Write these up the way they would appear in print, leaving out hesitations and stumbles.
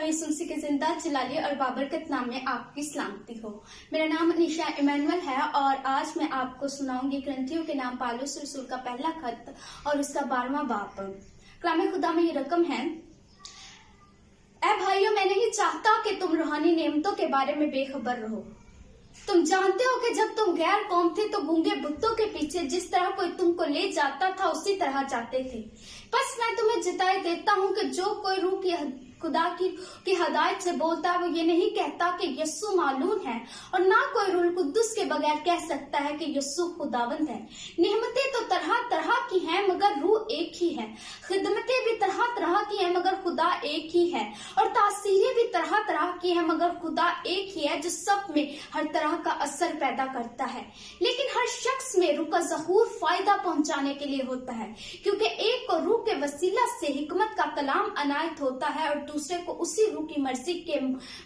यीशु मसीह के जिंदा जलाली और बाबरकत नाम में आपकी सलामती हो। मेरा नाम अनीशा इमैनुअल है और आज मैं आपको सुनाऊंगी ग्रंथियों के नाम पौलुस रसूल का पहला खत और उसका 12वां बाब। कलाम खुदा में ये रकम है, ऐ भाइयों, मैं नहीं चाहता कि तुम रूहानी नेमतों के बारे में बेखबर रहो। तुम जानते हो कि जब तुम गैर कौम थे तो गूंगे बुतों के पीछे जिस तरह कोई तुमको ले जाता था उसी तरह जाते थे। बस मैं तुम्हें जिताए देता हूँ कि जो कोई रूह की खुदा की हदायत से बोलता है वो ये नहीं कहता कि यस्सु मालून है, और ना कोई रूह कुद्दुस के बगैर कह सकता है कि यस्सु खुदावंद है। नेमतें तो तरह तरह की हैं मगर रूह एक ही है। खिदमतें भी तरह तरह की हैं मगर खुदा एक ही है। और तासीरें भी तरह तरह की हैं मगर खुदा एक ही है जो सब में हर तरह का असर पैदा करता है। लेकिन हर शख्स में रूह का ज़हूर फायदा पहुंचाने के लिए होता है, क्योंकि एक को रूह के वसीला से हिकमत का कलाम अनायत होता है और दूसरे को उसी रूह की मर्जी के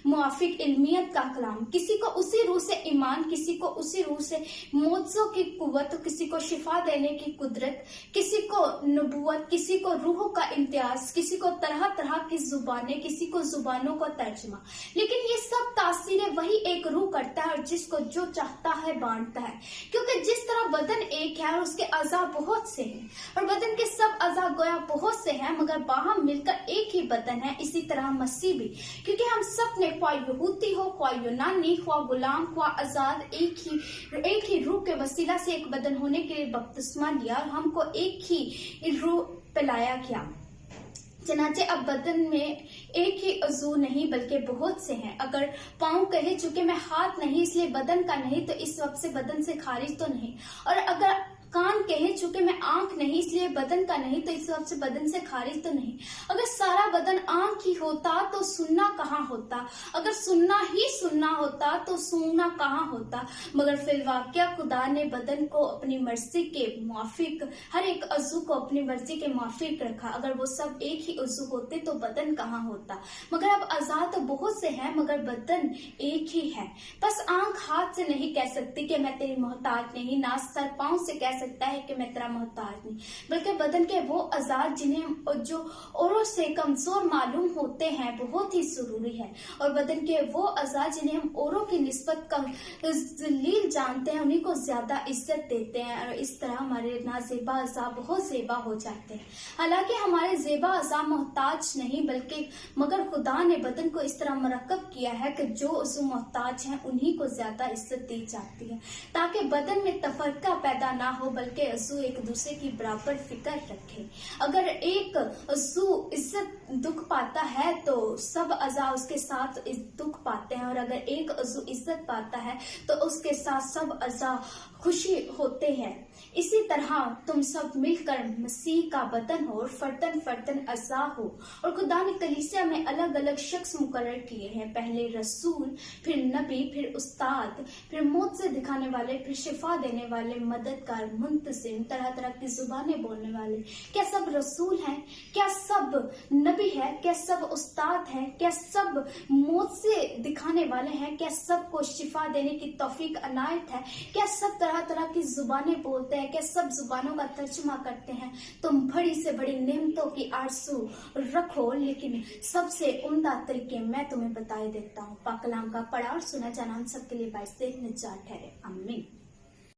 मुआफिक इल्मियत का कलाम। किसी को उसी रूह से ईमान, किसी को उसी रूह से मोजों की कुव्वत, किसी को शिफा देने की कुदरत, किसी को नबूवत, किसी को रूहों का इम्तियाज, किसी को तरह तरह की जुबानें, किसी को जुबानों का तर्जमा। लेकिन ये सब तासीरें वही एक रूह करता है और जिसको जो चाहता है बांटता है। क्योंकि जिस तरह बदन एक है और उसके अज़ा बहुत से हैं और बदन के सब अज़ा गोया बहुत से हैं मगर बाहम मिलकर एक ही बदन है, इसी तरह मसीह भी। क्योंकि हम सब ने ख्वाह यहूदी हो, ख्वाह यूनानी, ख्वाह गुलाम, ख्वाह आजाद, एक ही रूह के वसीला से एक बदन होने के लिए बपतिस्मा लिया और हमको एक ही रूह पिलाया गया। चनाचे अब बदन में एक ही अज़ू नहीं बल्कि बहुत से हैं। अगर पाँव कहे चुके मैं हाथ नहीं इसलिए बदन का नहीं तो इस वक्त से बदन से खारिज तो नहीं, और अगर कान कहे चुके मैं आंख नहीं इसलिए बदन का नहीं तो इस वक्त से बदन से खारिज तो नहीं। अगर सारा बदन आंख ही होता तो सुनना कहाँ होता, अगर सुनना ही सुनना होता तो सूंघना कहाँ होता। मगर फिर वाकया खुदा ने बदन को अपनी मर्जी के मुआफिक, हर एक अज़ू को अपनी मर्जी के मुआफिक रखा। अगर वो सब एक ही अज़ू होते तो बदन कहाँ होता। मगर अब अज़ा तो बहुत से हैं मगर बदन एक ही है। बस आंख हाथ से नहीं कह सकती कि मैं तेरी मोहताज नहीं, ना सर पाँव से कह सकता है कि मैं तेरा मोहताज नहीं, बल्कि बदन के वो अज़ाद जिन्हें जो औरों से कमजोर मालूम होते हैं बहुत ही जरूरी है, और बदन के वो अज़ाद जिन्हें हम औरों की निस्बत कम जलील जानते हैं उन्हीं को ज्यादा इज्जत देते हैं, और इस तरह हमारे नाजेबा अज़ा बहुत जेबा हो जाते हैं। हालांकि हमारे जेबा अज़ा मोहताज नहीं बल्कि मगर खुदा ने बदन को इस तरह मरकब किया है कि जो उस मोहताज हैं उन्हीं को ज्यादा इज्जत दी जाती है, ताकि बदन में तफरका पैदा ना हो बल्कि अज़ू एक दूसरे की बराबर फिक्र रखे। अगर एक अज़ू इज्जत दुख पाता है तो सब अज़ा उसके साथ दुख पाते हैं, और अगर एक अज़ू इज्जत पाता है तो उसके साथ सब अज़ा खुशी होते हैं। इसी तरह तुम सब मिलकर मसीह का बदन हो और फर्तन फर्तन अज़ा हो। और खुदा ने कलीसिया में अलग अलग शख्स मुकर्रर किए हैं, पहले रसूल, फिर नबी, फिर उस्ताद, फिर मौत से दिखाने वाले, फिर शिफा देने वाले, मददगार, मुंतसिम, तरह तरह की जुबानें बोलने वाले। क्या सब रसूल हैं? क्या सब नबी है? क्या सब उस्ताद हैं? क्या सब मौत से दिखाने वाले हैं? क्या सबको शिफा देने की तौफीक अनायत है? क्या सब तरह तरह की जुबानें बोलते हैं? क्या सब जुबानों का तर्जुमा करते हैं? तुम बड़ी से बड़ी नेमतों की आरज़ू रखो, लेकिन सबसे उम्दा तरीके मैं तुम्हें बताए देता हूँ। पाक कलाम का पढ़ा और सुना जाना हम सबके लिए बाइस निजात ठहरे। आमीन।